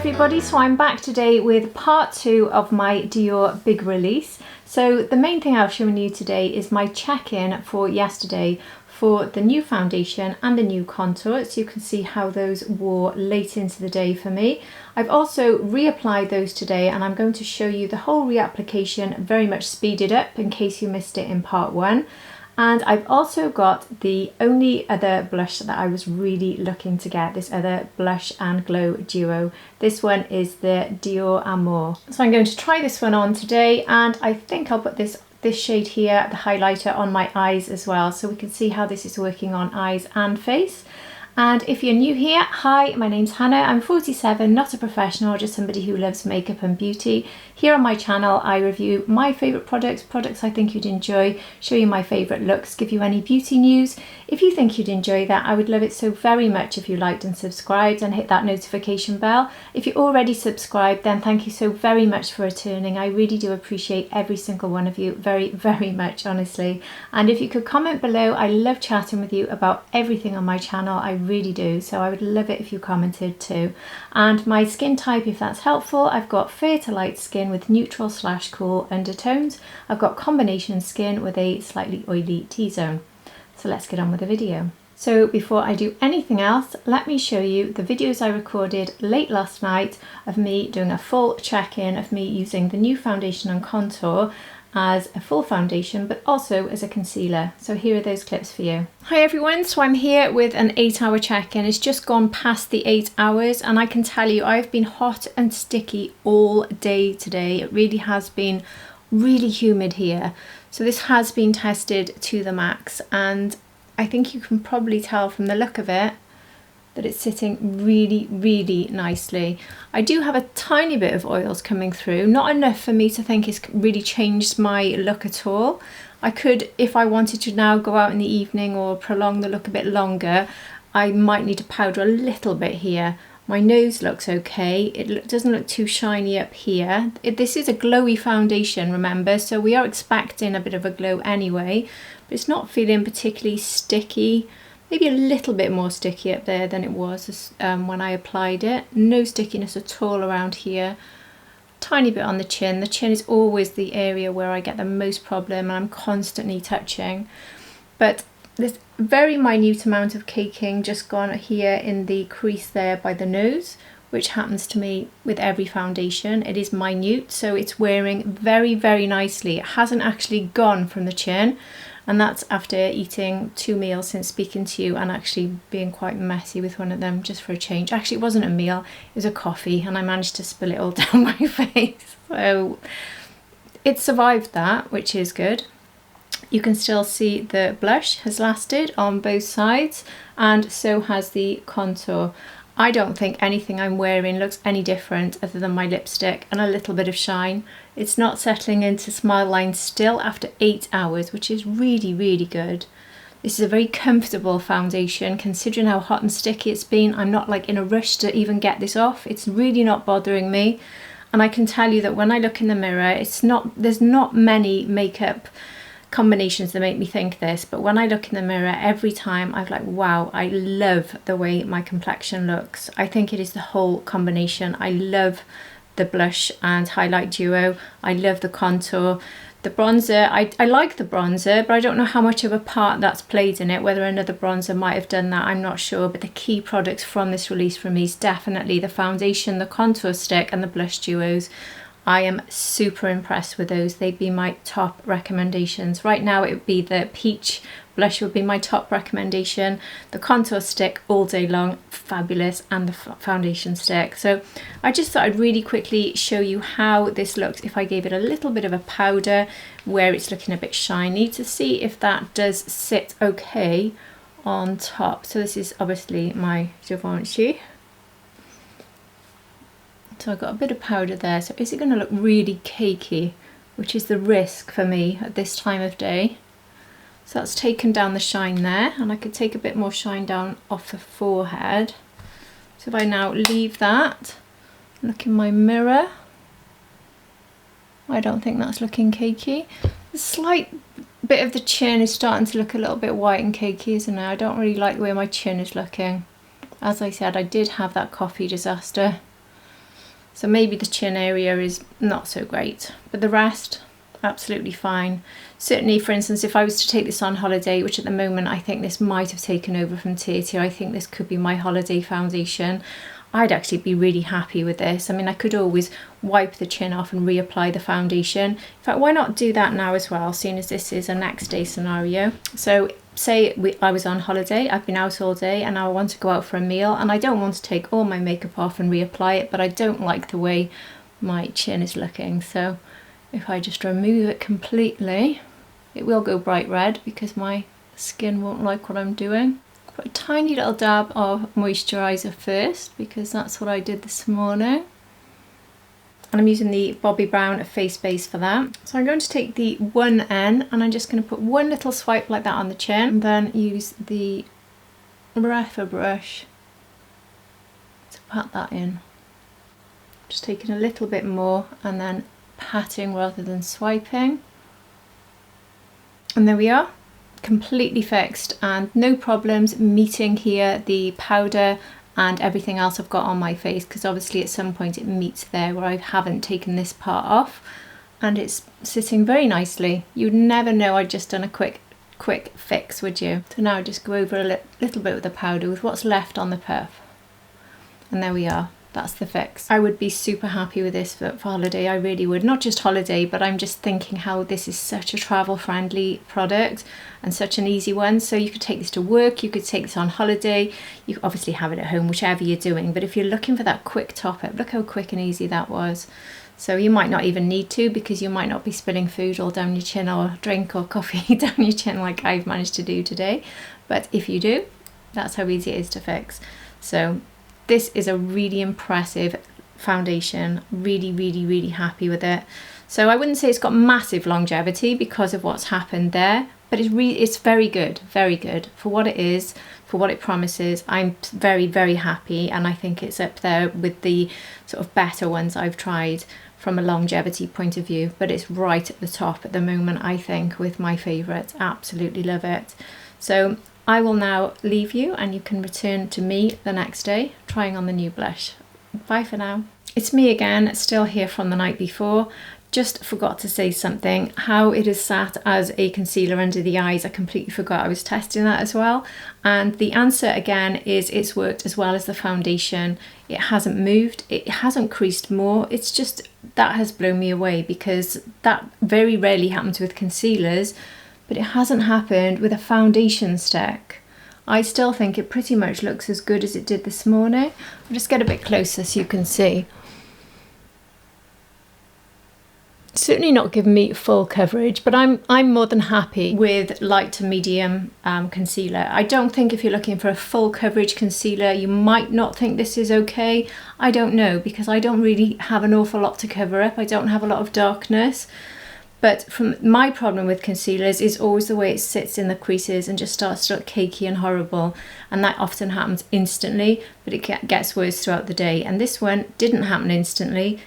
everybody, so I'm back today with part 2 of my Dior big release. So the main thing I'll show you today is my check-in for yesterday for the new foundation and the new contour, so you can see how those wore late into the day for me. I've also reapplied those today and I'm going to show you the whole reapplication very much speeded up in case you missed it in part 1. And I've also got the only other blush that I was really looking to get, this other blush and glow duo. This one is the Dioramour. So I'm going to try this one on today, and I think I'll put this shade here, the highlighter, on my eyes as well, so we can see how this is working on eyes and face. And if you're new here, hi, my name's Hannah. I'm 47, not a professional, just somebody who loves makeup and beauty. Here on my channel, I review my favourite products I think you'd enjoy, show you my favourite looks, give you any beauty news. If you think you'd enjoy that, I would love it so very much if you liked and subscribed and hit that notification bell. If you're already subscribed, then thank you so very much for returning. I really do appreciate every single one of you very, very much, honestly. And if you could comment below, I love chatting with you about everything on my channel. I really do, so I would love it if you commented too. And my skin type, if that's helpful, I've got fair to light skin with neutral / cool undertones. I've got combination skin with a slightly oily T-zone. So let's get on with the video. So before I do anything else, let me show you the videos I recorded late last night of me doing a full check-in of me using the new foundation and contour as a full foundation, but also as a concealer. So here are those clips for you. Hi everyone, so I'm here with an 8-hour check-in. It's just gone past the 8 hours, and I can tell you I've been hot and sticky all day today. It really has been really humid here. So this has been tested to the max, and I think you can probably tell from the look of it that it's sitting really, really nicely. I do have a tiny bit of oils coming through, not enough for me to think it's really changed my look at all. I could, if I wanted to now go out in the evening or prolong the look a bit longer, I might need to powder a little bit here. My nose looks okay. It doesn't look too shiny up here. This is a glowy foundation, remember, so we are expecting a bit of a glow anyway, but it's not feeling particularly sticky. Maybe a little bit more sticky up there than it was when I applied it. No stickiness at all around here. Tiny bit on the chin. The chin is always the area where I get the most problem, and I'm constantly touching. But there's very minute amount of caking just gone here in the crease there by the nose, which happens to me with every foundation. It is minute, so it's wearing very, very nicely. It hasn't actually gone from the chin. And that's after eating 2 meals since speaking to you, and actually being quite messy with one of them just for a change. Actually, it wasn't a meal, it was a coffee, and I managed to spill it all down my face. So it survived that, which is good. You can still see the blush has lasted on both sides, and so has the contour. I don't think anything I'm wearing looks any different other than my lipstick and a little bit of shine. It's not settling into smile lines still after 8 hours, which is really, really good. This is a very comfortable foundation considering how hot and sticky it's been. I'm not like in a rush to even get this off. It's really not bothering me. And I can tell you that when I look in the mirror, there's not many makeup combinations that make me think this, but when I look in the mirror every time, I'm like, wow, I love the way my complexion looks. I think it is the whole combination. I love the blush and highlight duo. I love the contour. The bronzer, I like the bronzer, but I don't know how much of a part that's played in it. Whether another bronzer might have done that, I'm not sure. But the key products from this release for me is definitely the foundation, the contour stick, and the blush duos. I am super impressed with those. They'd be my top recommendations. Right now it would be the peach blush would be my top recommendation. The contour stick all day long, fabulous, and the foundation stick. So I just thought I'd really quickly show you how this looks if I gave it a little bit of a powder where it's looking a bit shiny, to see if that does sit okay on top. So this is obviously my Givenchy. So I've got a bit of powder there. So is it going to look really cakey, which is the risk for me at this time of day. So that's taken down the shine there, and I could take a bit more shine down off the forehead. So if I now leave that, look in my mirror, I don't think that's looking cakey. The slight bit of the chin is starting to look a little bit white and cakey, isn't it? I don't really like the way my chin is looking. As I said, I did have that coffee disaster. So maybe the chin area is not so great, but the rest, absolutely fine. Certainly, for instance, if I was to take this on holiday, which at the moment I think this might have taken over from Tietia, I think this could be my holiday foundation, I'd actually be really happy with this. I mean, I could always wipe the chin off and reapply the foundation. In fact, why not do that now as well, seeing as this is a next day scenario. So say I was on holiday, I've been out all day, and now I want to go out for a meal, and I don't want to take all my makeup off and reapply it, but I don't like the way my chin is looking. So if I just remove it completely, it will go bright red because my skin won't like what I'm doing. Put a tiny little dab of moisturiser first because that's what I did this morning. And I'm using the Bobbi Brown face base for that. So I'm going to take the 1N and I'm just going to put one little swipe like that on the chin, and then use the Refa brush to pat that in. Just taking a little bit more and then patting rather than swiping. And there we are, completely fixed and no problems meeting here the powder and everything else I've got on my face, because obviously at some point it meets there where I haven't taken this part off, and it's sitting very nicely. You'd never know I'd just done a quick fix, would you? So now I just go over a little bit with the powder with what's left on the puff, and there we are. That's the fix. I would be super happy with this for holiday. I really would. Not just holiday, but I'm just thinking how this is such a travel friendly product and such an easy one. So you could take this to work, you could take this on holiday, you could obviously have it at home, whichever you're doing. But if you're looking for that quick top up, look how quick and easy that was. So you might not even need to, because you might not be spilling food all down your chin, or drink or coffee down your chin like I've managed to do today. But if you do, that's how easy it is to fix. So this is a really impressive foundation. Really, really, really happy with it. So I wouldn't say it's got massive longevity because of what's happened there, but it's very good for what it is, for what it promises. I'm very, very happy, and I think it's up there with the sort of better ones I've tried from a longevity point of view, but it's right at the top at the moment, I think, with my favourites. Absolutely love it. So I will now leave you, and you can return to me the next day trying on the new blush. Bye for now. It's me again, still here from the night before. Just forgot to say something. How it is sat as a concealer under the eyes, I completely forgot I was testing that as well. And the answer again is it's worked as well as the foundation. It hasn't moved, it hasn't creased more. It's just, that has blown me away, because that very rarely happens with concealers, but it hasn't happened with a foundation stick. I still think it pretty much looks as good as it did this morning. I'll just get a bit closer so you can see. Certainly not giving me full coverage, but I'm more than happy with light to medium concealer. I don't think if you're looking for a full coverage concealer, you might not think this is okay. I don't know, because I don't really have an awful lot to cover up. I don't have a lot of darkness. But from my problem with concealers is always the way it sits in the creases and just starts to look cakey and horrible. And that often happens instantly, but it gets worse throughout the day. And this one didn't happen instantly,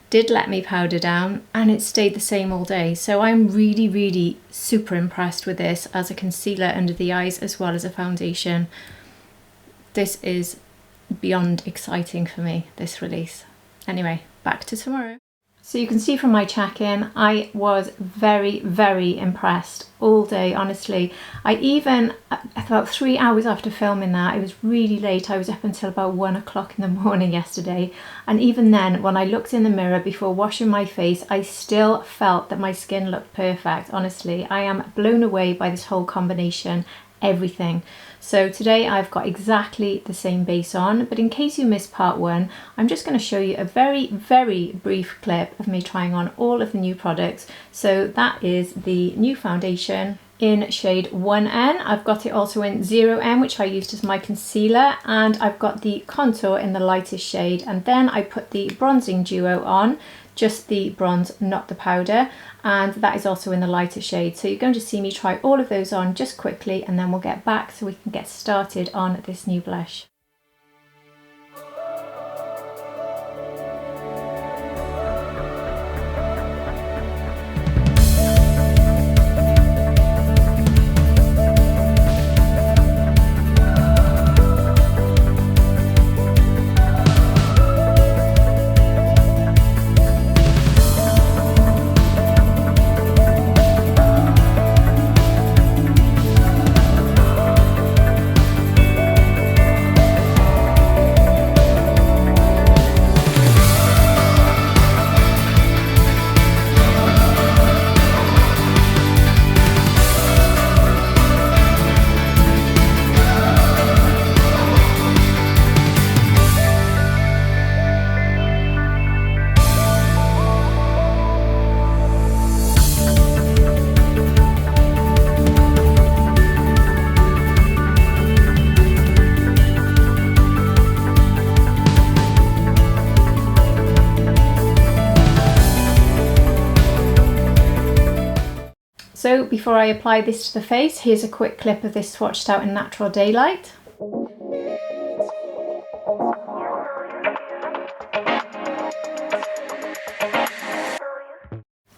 did let me powder down, and it stayed the same all day. So I'm really, really super impressed with this as a concealer under the eyes as well as a foundation. This is beyond exciting for me, this release. Anyway, back to tomorrow. So you can see from my check-in, I was very, very impressed all day, honestly. About 3 hours after filming that, it was really late. I was up until about 1 o'clock in the morning yesterday. And even then, when I looked in the mirror before washing my face, I still felt that my skin looked perfect. Honestly, I am blown away by this whole combination, everything. So today I've got exactly the same base on, but in case you missed part one, I'm just going to show you a very, very brief clip of me trying on all of the new products. So that is the new foundation in shade 1N. I've got it also in 0N, which I used as my concealer, and I've got the contour in the lightest shade, and then I put the bronzing duo on, just the bronze, not the powder, and that is also in the lighter shade. So you're going to see me try all of those on just quickly, and then we'll get back so we can get started on this new blush. So before I apply this to the face, here's a quick clip of this swatched out in natural daylight.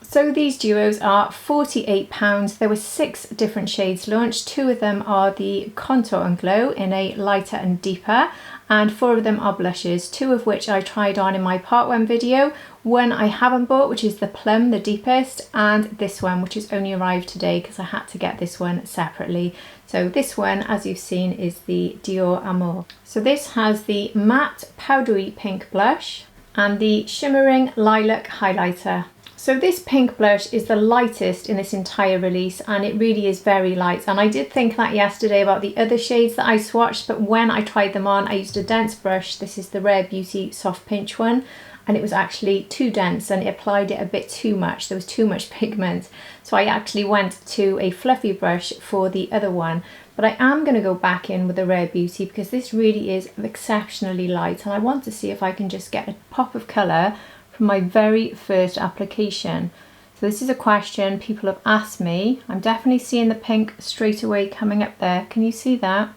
So these duos are £48. There were 6 different shades launched. 2 of them are the Contour and Glow in a lighter and deeper, and 4 of them are blushes, 2 of which I tried on in my part 1 video. One I haven't bought, which is the Plum, the deepest, and this one, which has only arrived today because I had to get this one separately. So this one, as you've seen, is the Dioramour. So this has the matte powdery pink blush and the shimmering lilac highlighter. So this pink blush is the lightest in this entire release, and it really is very light. And I did think that yesterday about the other shades that I swatched, but when I tried them on, I used a dense brush. This is the Rare Beauty Soft Pinch one, and it was actually too dense and it applied it a bit too much. There was too much pigment. So I actually went to a fluffy brush for the other one. But I am going to go back in with the Rare Beauty because this really is exceptionally light, and I want to see if I can just get a pop of colour from my very first application. So this is a question people have asked me. I'm definitely seeing the pink straight away coming up there. Can you see that?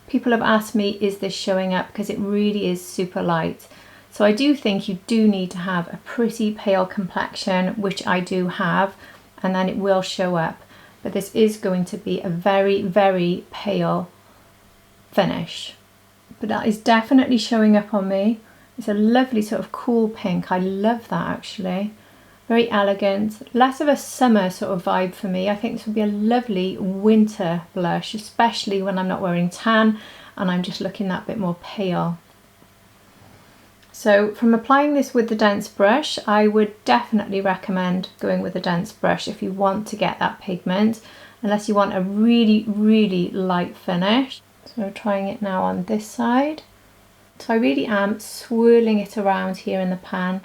People have asked me, is this showing up? Because it really is super light. So I do think you do need to have a pretty pale complexion, which I do have, and then it will show up. But this is going to be a very, very pale finish. But that is definitely showing up on me. It's a lovely sort of cool pink. I love that actually. Very elegant. Less of a summer sort of vibe for me. I think this would be a lovely winter blush, especially when I'm not wearing tan and I'm just looking that bit more pale. So from applying this with the dense brush, I would definitely recommend going with a dense brush if you want to get that pigment, unless you want a really, really light finish. So trying it now on this side. So I really am swirling it around here in the pan.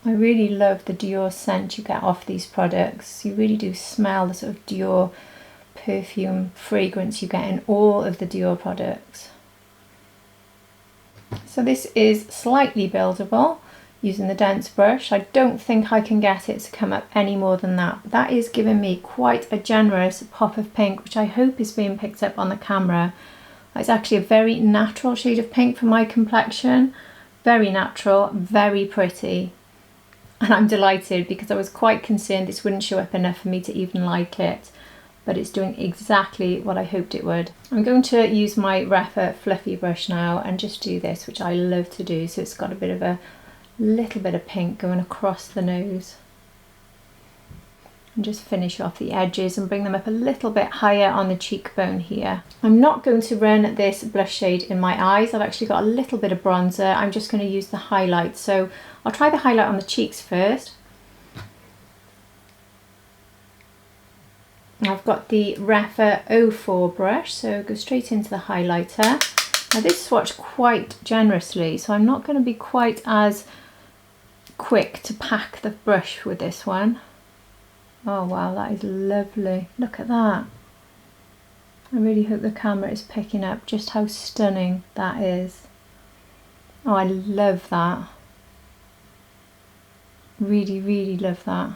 I really love the Dior scent you get off these products. You really do smell the sort of Dior perfume fragrance you get in all of the Dior products. So this is slightly buildable using the dense brush. I don't think I can get it to come up any more than that. That is giving me quite a generous pop of pink, which I hope is being picked up on the camera. It's actually a very natural shade of pink for my complexion. Very natural, very pretty. And I'm delighted because I was quite concerned this wouldn't show up enough for me to even like it. But it's doing exactly what I hoped it would. I'm going to use my Refa fluffy brush now and just do this, which I love to do. So it's got a bit of a little bit of pink going across the nose. And just finish off the edges and bring them up a little bit higher on the cheekbone here. I'm not going to run this blush shade in my eyes. I've actually got a little bit of bronzer. I'm just going to use the highlight. So I'll try the highlight on the cheeks first. I've got the Refa 04 brush, so go straight into the highlighter. Now this swatched quite generously, so I'm not going to be quite as quick to pack the brush with this one. Oh wow, that is lovely. Look at that. I really hope the camera is picking up just how stunning that is. Oh, I love that. Really, really love that.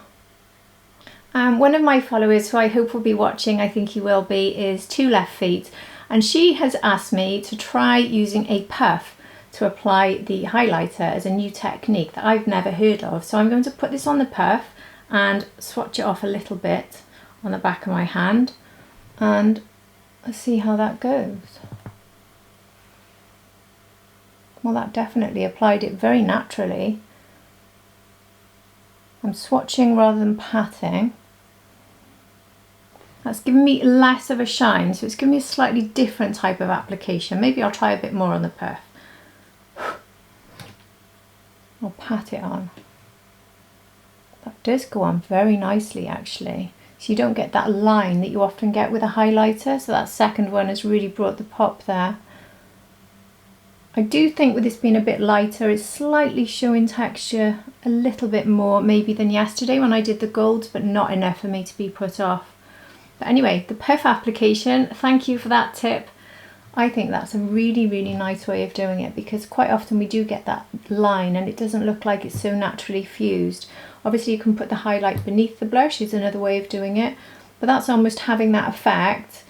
One of my followers, who I hope will be watching, I think he will be, is Two Left Feet. And she has asked me to try using a puff to apply the highlighter as a new technique that I've never heard of. So I'm going to put this on the puff and swatch it off a little bit on the back of my hand, and let's see how that goes. Well, that definitely applied it very naturally. I'm swatching rather than patting. That's given me less of a shine, so it's given me a slightly different type of application. Maybe I'll try a bit more on the puff. I'll pat it on. That does go on very nicely actually. So you don't get that line that you often get with a highlighter. So that second one has really brought the pop there. I do think with this being a bit lighter, it's slightly showing texture a little bit more maybe than yesterday when I did the golds, but not enough for me to be put off. But anyway, the puff application, thank you for that tip. I think that's a really, really nice way of doing it, because quite often we do get that line and it doesn't look like it's so naturally fused. Obviously you can put the highlight beneath the blush, is another way of doing it, but that's almost having that effect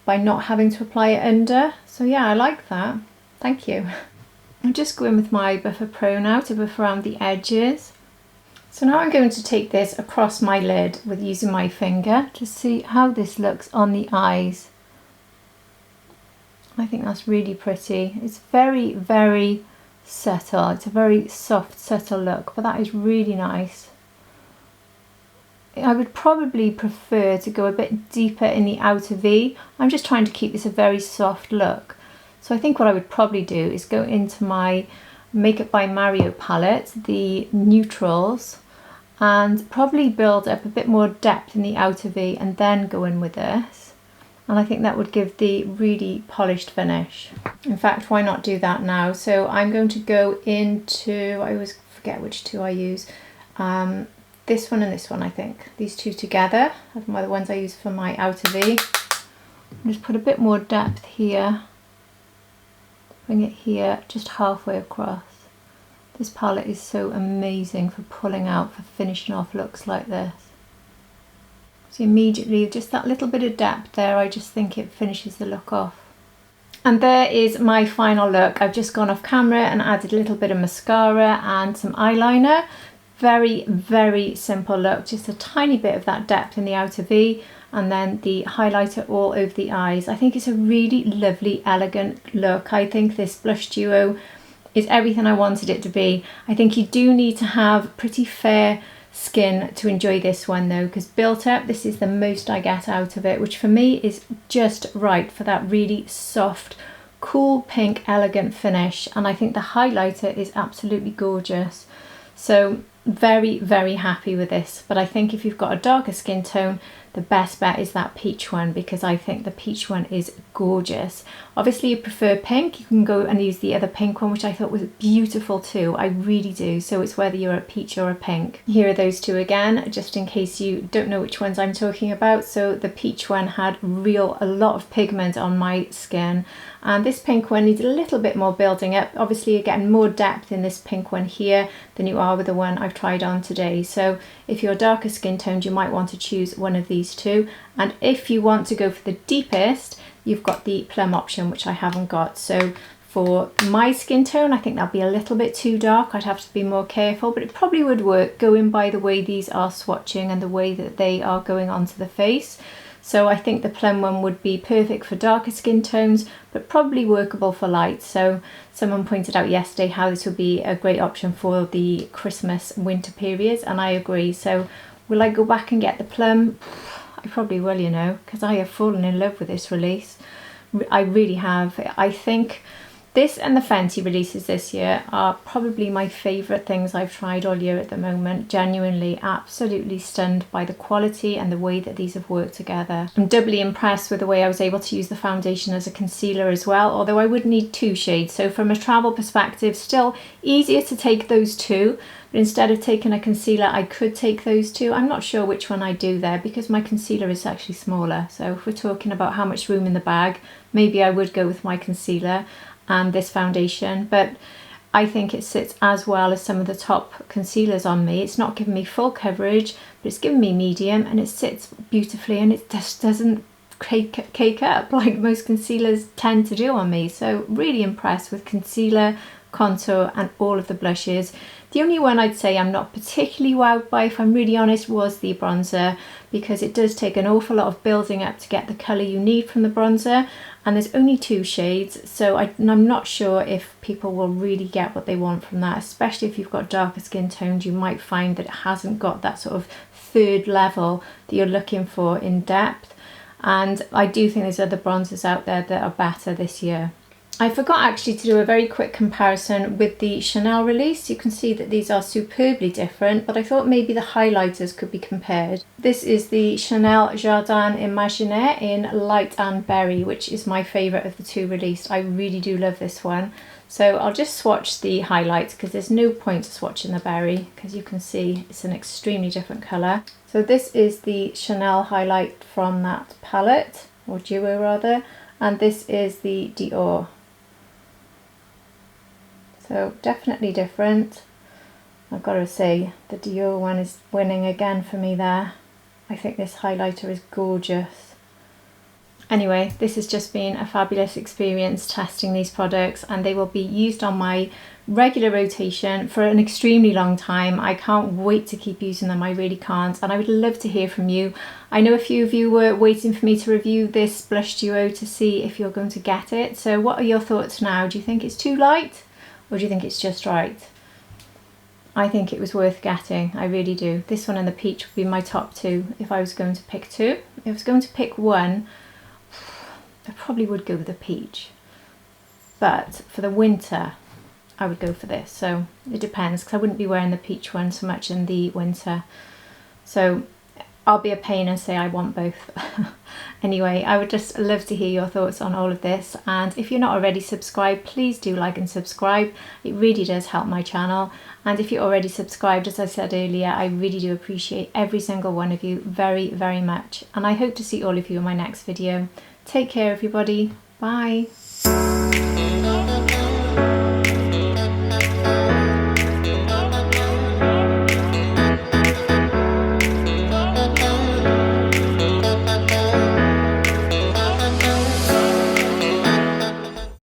by not having to apply it under. So yeah, I like that. Thank you. I'll just go in with my Buffer Pro now to buff around the edges. So now I'm going to take this across my lid with using my finger to see how this looks on the eyes. I think that's really pretty. It's very, very subtle. It's a very soft, subtle look, but that is really nice. I would probably prefer to go a bit deeper in the outer V. I'm just trying to keep this a very soft look. So I think what I would probably do is go into my Makeup by Mario palette, the neutrals, and probably build up a bit more depth in the outer V and then go in with this. And I think that would give the really polished finish. In fact, why not do that now? So I'm going to go into, I always forget which two I use, this one and this one, I think. These two together are the ones I use for my outer V. Just put a bit more depth here. Bring it here, just halfway across. This palette is so amazing for pulling out, for finishing off looks like this. So immediately, just that little bit of depth there, I just think it finishes the look off. And there is my final look. I've just gone off camera and added a little bit of mascara and some eyeliner. Very, very simple look, just a tiny bit of that depth in the outer V, and then the highlighter all over the eyes. I think it's a really lovely, elegant look. I think this blush duo is everything I wanted it to be. I think you do need to have pretty fair skin to enjoy this one though, because built up, this is the most I get out of it, which for me is just right for that really soft, cool pink, elegant finish. And I think the highlighter is absolutely gorgeous. So very, very happy with this. But I think if you've got a darker skin tone, the best bet is that peach one, because I think the peach one is gorgeous. Obviously you prefer pink, you can go and use the other pink one, which I thought was beautiful too. I really do. So it's whether you're a peach or a pink. Here are those two again, just in case you don't know which ones I'm talking about. So the peach one had a lot of pigment on my skin, and this pink one needs a little bit more building up. Obviously you're getting more depth in this pink one here than you are with the one I've tried on today. So if you're darker skin toned, you might want to choose one of these two. And if you want to go for the deepest, you've got the plum option, which I haven't got. So for my skin tone, I think that'll be a little bit too dark. I'd have to be more careful, but it probably would work going by the way these are swatching and the way that they are going onto the face. So I think the plum one would be perfect for darker skin tones, but probably workable for light. So someone pointed out yesterday how this would be a great option for the Christmas winter periods, and I agree. So will I go back and get the plum? I probably will, you know, because I have fallen in love with this release. I really have. I think this and the Fenty releases this year are probably my favourite things I've tried all year at the moment. Genuinely, absolutely stunned by the quality and the way that these have worked together. I'm doubly impressed with the way I was able to use the foundation as a concealer as well, although I would need 2 shades. So from a travel perspective, still easier to take those 2. But instead of taking a concealer, I could take those 2. I'm not sure which one I do there because my concealer is actually smaller. So if we're talking about how much room in the bag, maybe I would go with my concealer and this foundation, but I think it sits as well as some of the top concealers on me. It's not giving me full coverage, but it's giving me medium, and it sits beautifully, and it just doesn't cake up like most concealers tend to do on me. So really impressed with concealer, contour and all of the blushes. The only one I'd say I'm not particularly wowed by, if I'm really honest, was the bronzer, because it does take an awful lot of building up to get the colour you need from the bronzer, and there's only 2 shades, so I'm not sure if people will really get what they want from that, especially if you've got darker skin tones. You might find that it hasn't got that sort of 3rd level that you're looking for in depth, and I do think there's other bronzers out there that are better this year. I forgot actually to do a very quick comparison with the Chanel release. You can see that these are superbly different, but I thought maybe the highlighters could be compared. This is the Chanel Jardin Imaginaire in Light and Berry, which is my favourite of the 2 released. I really do love this one. So I'll just swatch the highlights because there's no point to swatching the berry, because you can see it's an extremely different colour. So this is the Chanel highlight from that palette, or duo rather, and this is the Dior. So definitely different. I've got to say the Dior one is winning again for me there. I think this highlighter is gorgeous. Anyway, this has just been a fabulous experience testing these products, and they will be used on my regular rotation for an extremely long time. I can't wait to keep using them, I really can't, and I would love to hear from you. I know a few of you were waiting for me to review this blush duo to see if you're going to get it. So what are your thoughts now? Do you think it's too light, or do you think it's just right? I think it was worth getting, I really do. This one and the peach would be my top two if I was going to pick two. If I was going to pick one, I probably would go with the peach. But for the winter, I would go for this. So it depends, because I wouldn't be wearing the peach one so much in the winter. So I'll be a pain and say I want both. Anyway, I would just love to hear your thoughts on all of this, and if you're not already subscribed, please do like and subscribe. It really does help my channel, and if you're already subscribed, as I said earlier, I really do appreciate every single one of you very, very much, and I hope to see all of you in my next video. Take care everybody, bye.